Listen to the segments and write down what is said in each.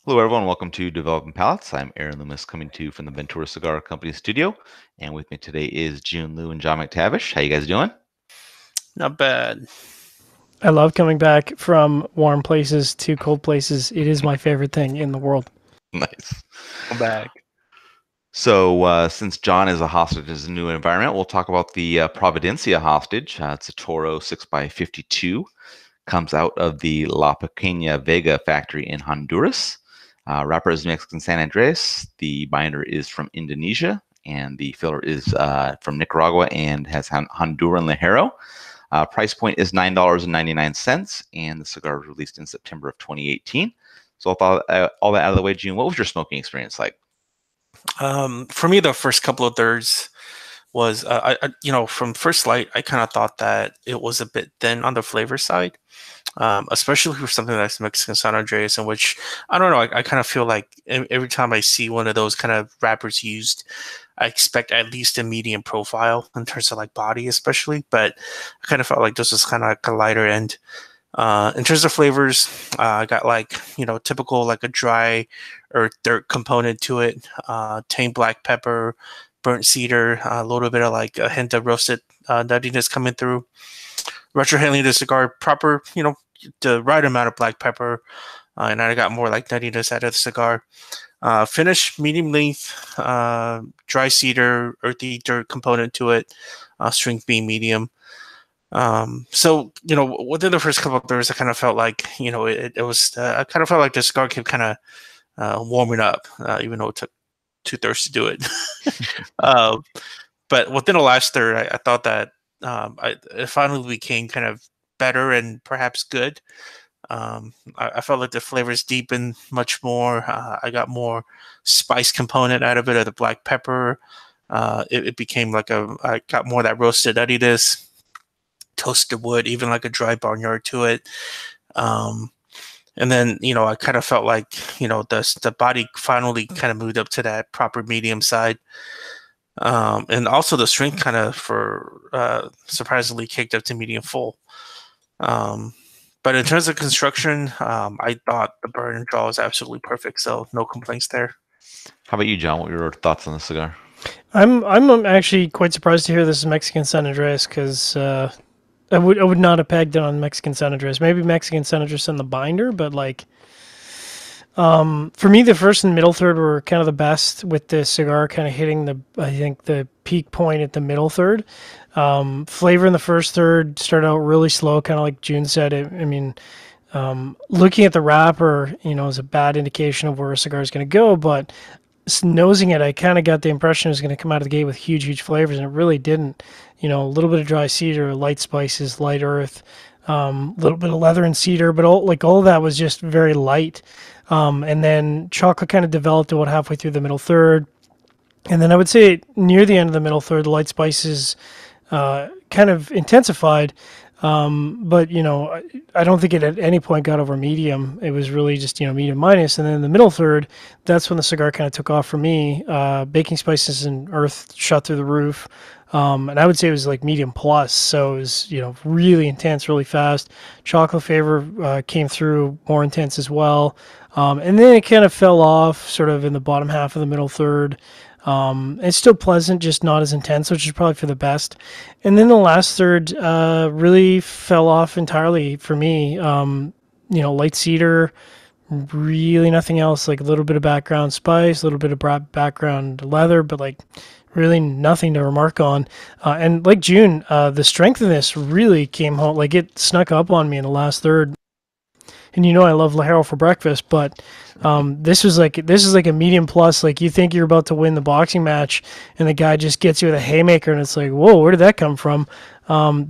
Hello, everyone. Welcome to Developing Palates. I'm Aaron Loomis, coming to you from the Ventura Cigar Company studio, and with me today is Jiunn Liu and John McTavish. How you guys doing? Not bad. I love coming back from warm places to cold places. It is my favorite thing in the world. Nice. I'm back. So, since John is a hostage in his new environment, we'll talk about the Providencia Hostage. It's a Toro 6x52. Comes out of the La Pequeña Vega factory in Honduras. Wrapper is Mexican San Andres. The binder is from Indonesia, and the filler is from Nicaragua and has Honduran Ligero. Price point is $9.99, and the cigar was released in September of 2018. So, I thought all that out of the way, June, what was your smoking experience like? For me, the first couple of thirds was, from first light, I kind of thought that it was a bit thin on the flavor side, especially for something that's Mexican San Andreas, in which I don't know. I kind of feel like every time I see one of those kind of wrappers used, I expect at least a medium profile in terms of like body, especially. But I kind of felt like this was kind of like a lighter end. In terms of flavors, I got typical like a dry or dirt component to it. Tame black pepper, burnt cedar, a little bit of like a hint of roasted nuttiness coming through. Retrohaling the cigar proper, the right amount of black pepper, and I got more like nuttiness out of the cigar. Finish medium length, dry cedar, earthy dirt component to it. Strength being medium. Within the first couple of hours, I kind of felt like, it was, I kind of felt like the cigar kept kind of warming up, even though it took 2 thirds to do it. uh, but within the last third, I thought that it finally became kind of better and perhaps good. I felt like the flavors deepened much more. I got more spice component out of it, of the black pepper. It became like I got more of that roasted nuttiness, toasted wood, even like a dry barnyard to it. And then, I kind of felt like, the body finally kind of moved up to that proper medium side. And also the strength kind of surprisingly kicked up to medium full. But in terms of construction, I thought the burn and draw was absolutely perfect. So no complaints there. How about you, John? What were your thoughts on the cigar? I'm actually quite surprised to hear this is Mexican San Andres because I would not have pegged it on Mexican San Andres. Maybe Mexican San Andres in the binder, but like for me, the first and middle third were kind of the best, with the cigar kind of hitting the peak point at the middle third. Flavor in the first third started out really slow, kind of like June said. Looking at the wrapper, is a bad indication of where a cigar is going to go, but nosing it, I kind of got the impression it was going to come out of the gate with huge flavors, and it really didn't. A little bit of dry cedar, light spices, light earth, a little bit of leather and cedar, but all of that was just very light. And then chocolate kind of developed about halfway through the middle third. And then I would say near the end of the middle third, the light spices kind of intensified. But, I don't think it at any point got over medium. It was really just, medium minus. And then in the middle third, that's when the cigar kind of took off for me. Baking spices and earth shot through the roof. And I would say it was like medium plus. So it was, really intense, really fast. Chocolate flavor came through more intense as well. And then it kind of fell off sort of in the bottom half of the middle third. It's still pleasant, just not as intense, which is probably for the best. And then the last third really fell off entirely for me. Light cedar, really nothing else, like a little bit of background spice, a little bit of background leather, but like really nothing to remark on. And like June, the strength of this really came home, like it snuck up on me in the last third. And I love Ligero for breakfast, but this is like a medium plus. Like you think you're about to win the boxing match, and the guy just gets you with a haymaker, and it's like, whoa, where did that come from?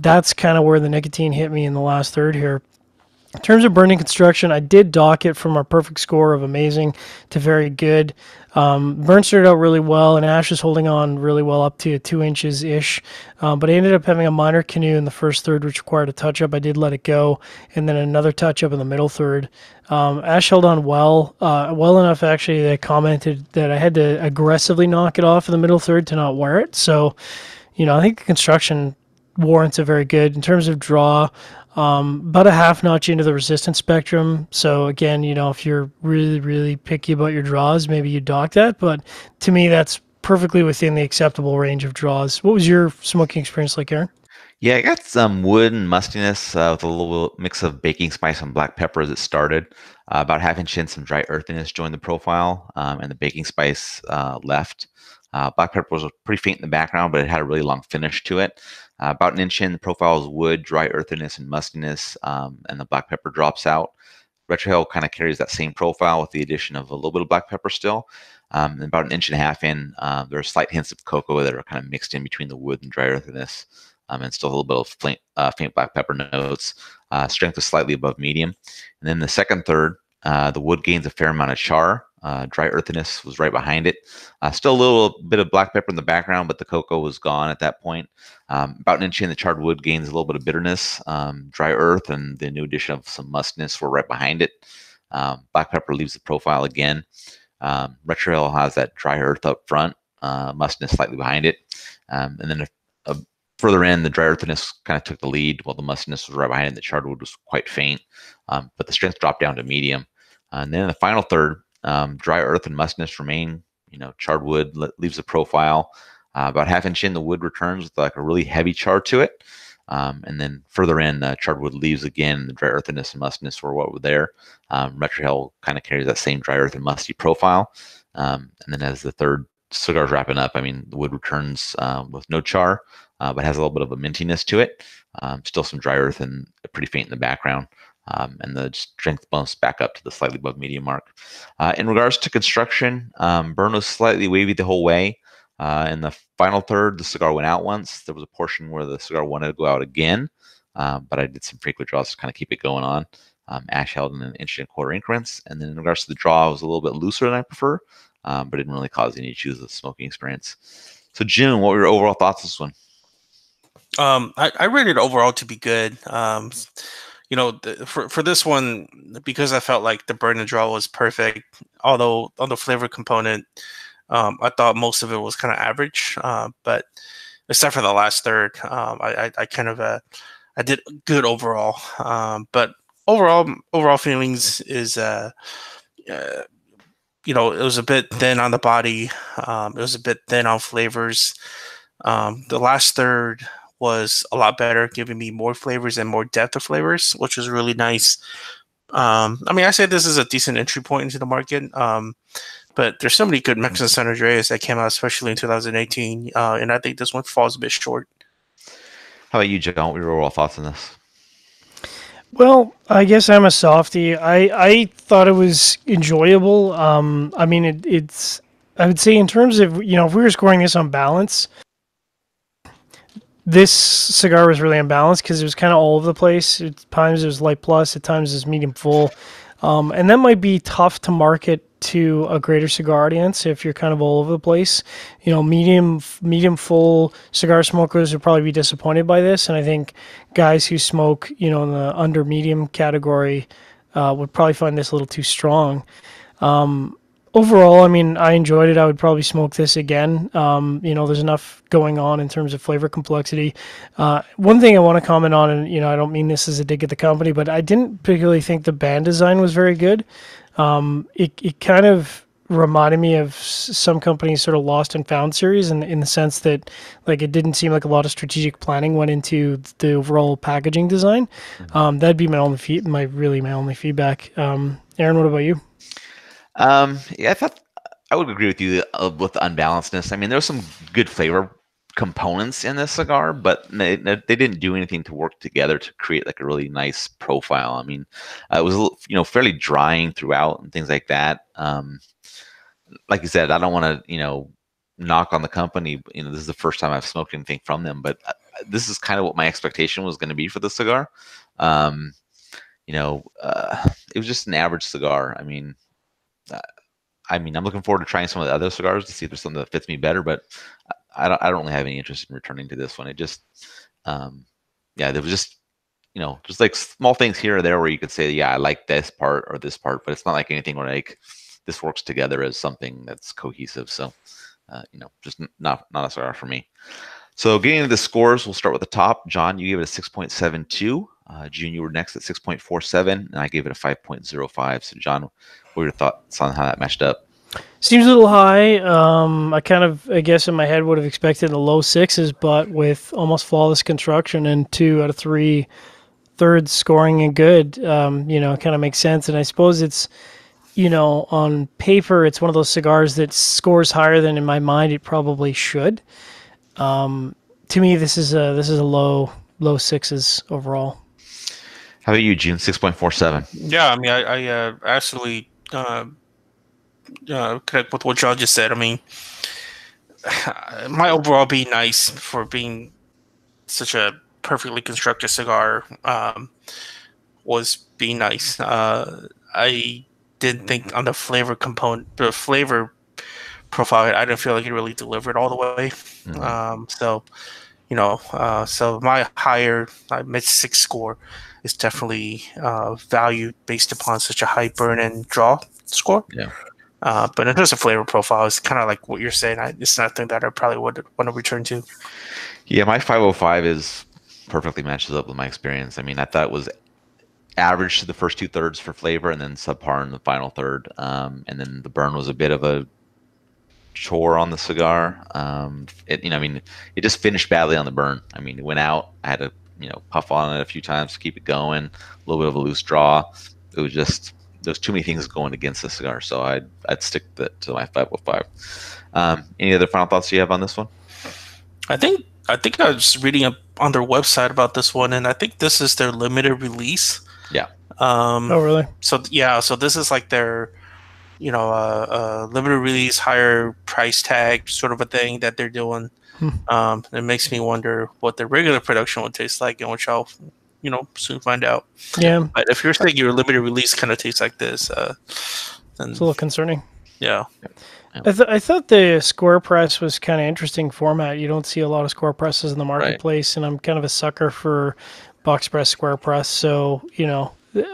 That's kind of where the nicotine hit me in the last third here. In terms of burning construction, I did dock it from our perfect score of amazing to very good. Burn started out really well, and ash is holding on really well up to 2 inches ish. But I ended up having a minor canoe in the first third, which required a touch up. I did let it go, and then another touch up in the middle third. Ash held on well enough actually that I commented that I had to aggressively knock it off in the middle third to not wear it. So, I think the construction warrants a very good in terms of draw. About a half notch into the resistance spectrum. So again, if you're really, really picky about your draws, maybe you dock that. But to me, that's perfectly within the acceptable range of draws. What was your smoking experience like, Aaron? Yeah, I got some wood and mustiness with a little mix of baking spice and black pepper as it started. About half-inch in, some dry earthiness joined the profile, and the baking spice left. Black pepper was pretty faint in the background, but it had a really long finish to it. About an inch in, the profile is wood, dry earthiness, and mustiness, and the black pepper drops out. Retrohale kind of carries that same profile with the addition of a little bit of black pepper still. And about an inch and a half in, there are slight hints of cocoa that are kind of mixed in between the wood and dry earthiness, and still a little bit of faint black pepper notes. Strength is slightly above medium. And then the second third, the wood gains a fair amount of char. Dry earthiness was right behind it. Still a little bit of black pepper in the background, but the cocoa was gone at that point. About an inch in, the charred wood gains a little bit of bitterness. Dry earth and the new addition of some muskness were right behind it. Black pepper leaves the profile again. Retrohale has that dry earth up front, muskness slightly behind it. And then a further in, the dry earthiness kind of took the lead, while the mustiness was right behind it, and the charred wood was quite faint. But the strength dropped down to medium. And then in the final third, dry earth and mustiness remain. Charred wood leaves the profile. About half-inch in, the wood returns with like a really heavy char to it. And then further in, charred wood leaves again. The dry earthiness and mustiness were what were there. Retrohale kind of carries that same dry earth and musty profile. And then as the third cigar's wrapping up, I mean, the wood returns with no char, but has a little bit of a mintiness to it. Still some dry earth and pretty faint in the background. And the strength bumps back up to the slightly above medium mark. In regards to construction, burn was slightly wavy the whole way. In the final third, the cigar went out once. There was a portion where the cigar wanted to go out again, but I did some frequent draws to kind of keep it going on. Ash held in an inch and a quarter increments. And then in regards to the draw, it was a little bit looser than I prefer, but it didn't really cause any issues with the smoking experience. So, Jiunn, what were your overall thoughts on this one? I rated it overall to be good. For this one, because I felt like the burn and draw was perfect, although on the flavor component, I thought most of it was kind of average. But except for the last third, I kind of I did good overall. But overall feelings is it was a bit thin on the body. It was a bit thin on flavors. The last third was a lot better, giving me more flavors and more depth of flavors, which was really nice. I say this is a decent entry point into the market, but there's so many good Mexican San Andreas that came out, especially in 2018, and I think this one falls a bit short. How about you, John? What were your overall thoughts on this? Well, I guess I'm a softie. I thought it was enjoyable. It's I would say in terms of if we were scoring this on balance, this cigar was really unbalanced because it was kind of all over the place. At times it was light plus, at times it was medium full, and that might be tough to market to a greater cigar audience if you're kind of all over the place. Medium full cigar smokers would probably be disappointed by this, and I think guys who smoke in the under medium category would probably find this a little too strong. Overall, I enjoyed it. I would probably smoke this again. There's enough going on in terms of flavor complexity. One thing I want to comment on, and I don't mean this as a dig at the company, but I didn't particularly think the band design was very good. It kind of reminded me of some companies' sort of lost and found series in the sense that it didn't seem like a lot of strategic planning went into the overall packaging design. That'd be my only feedback. Aaron, what about you? Yeah, I would agree with you with the unbalancedness. There was some good flavor components in this cigar, but they didn't do anything to work together to create a really nice profile. It was fairly drying throughout and things like that. Like you said, I don't want to knock on the company. This is the first time I've smoked anything from them, but this is kind of what my expectation was going to be for the cigar. It was just an average cigar. I'm looking forward to trying some of the other cigars to see if there's something that fits me better, but I don't really have any interest in returning to this one. It just, there was just, just like small things here or there where you could say, yeah, I like this part or this part, but it's not like anything where this works together as something that's cohesive. So, just not a cigar for me. So getting into the scores, we'll start with the top. John, you gave it a 6.72. Jiunn, you were next at 6.47, and I gave it a 5.05. So John, what were your thoughts on how that matched up? Seems a little high. I guess in my head would have expected the low sixes, but with almost flawless construction and 2 out of 3 thirds scoring and good, it kind of makes sense. And I suppose it's, on paper, it's one of those cigars that scores higher than in my mind it probably should. To me, this is a low sixes overall. How about you, Jiunn? 6.47. Yeah, I mean, I absolutely connect with what John just said. I mean, my overall be nice for being such a perfectly constructed cigar was being nice. I didn't think on the flavor component, the flavor profile, I didn't feel like it really delivered all the way. So my higher mid 6 score is definitely valued based upon such a high burn and draw score. Yeah. But in terms of flavor profile, it's kind of like what you're saying. It's nothing that I probably would want to return to. Yeah, my 505 is perfectly matches up with my experience. I mean, I thought it was average to the first 2/3 for flavor, and then subpar in the final third. And then the burn was a bit of a chore on the cigar. It just finished badly on the burn. I mean, it went out. I had to, puff on it a few times to keep it going. A little bit of a loose draw. It was just there's too many things going against the cigar, so I'd stick to my 505. Any other final thoughts you have on this one? I think I was reading up on their website about this one, and I think this is their limited release. Yeah. Oh, really? So this is like their limited release, higher price tag sort of a thing that they're doing. It makes me wonder what their regular production would taste like, and which I'll soon find out. Yeah. But if you're saying your limited release kind of tastes like this, then it's a little concerning. Yeah. I thought the square press was kind of interesting format. You don't see a lot of square presses in the marketplace, and I'm kind of a sucker for box press, square press. So,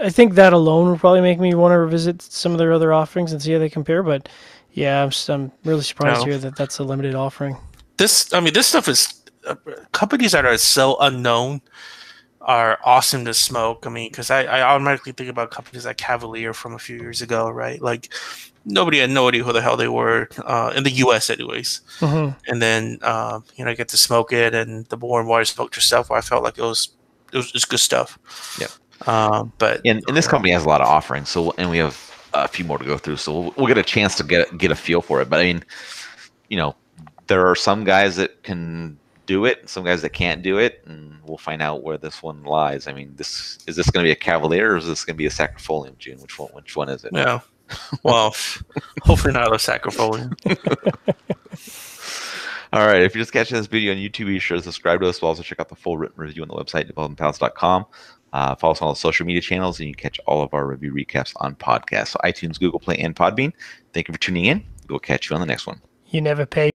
I think that alone would probably make me want to revisit some of their other offerings and see how they compare. But yeah, I'm really surprised to hear that that's a limited offering. This stuff is companies that are so unknown are awesome to smoke. I mean, because I automatically think about companies like Cavalier from a few years ago, right? Like nobody had no idea who the hell they were in the U.S. anyways. Mm-hmm. And then I get to smoke it, and the more and more I smoked yourself, I felt like it was good stuff. Yeah. But and this company has a lot of offerings, and we have a few more to go through, so we'll get a chance to get a feel for it. But I mean, there are some guys that can do it, and some guys that can't do it, and we'll find out where this one lies. I mean, is this going to be a Cavalier, or is this going to be a Sacrifolium, Jiunn? Which one is it? Yeah. Well, hopefully not a Sacrifolium. All right. If you're just catching this video on YouTube, be sure to subscribe to us. We'll also check out the full written review on the website, developmentpalates.com. Follow us on all the social media channels, and you can catch all of our review recaps on podcasts. So iTunes, Google Play, and Podbean. Thank you for tuning in. We'll catch you on the next one. You never pay.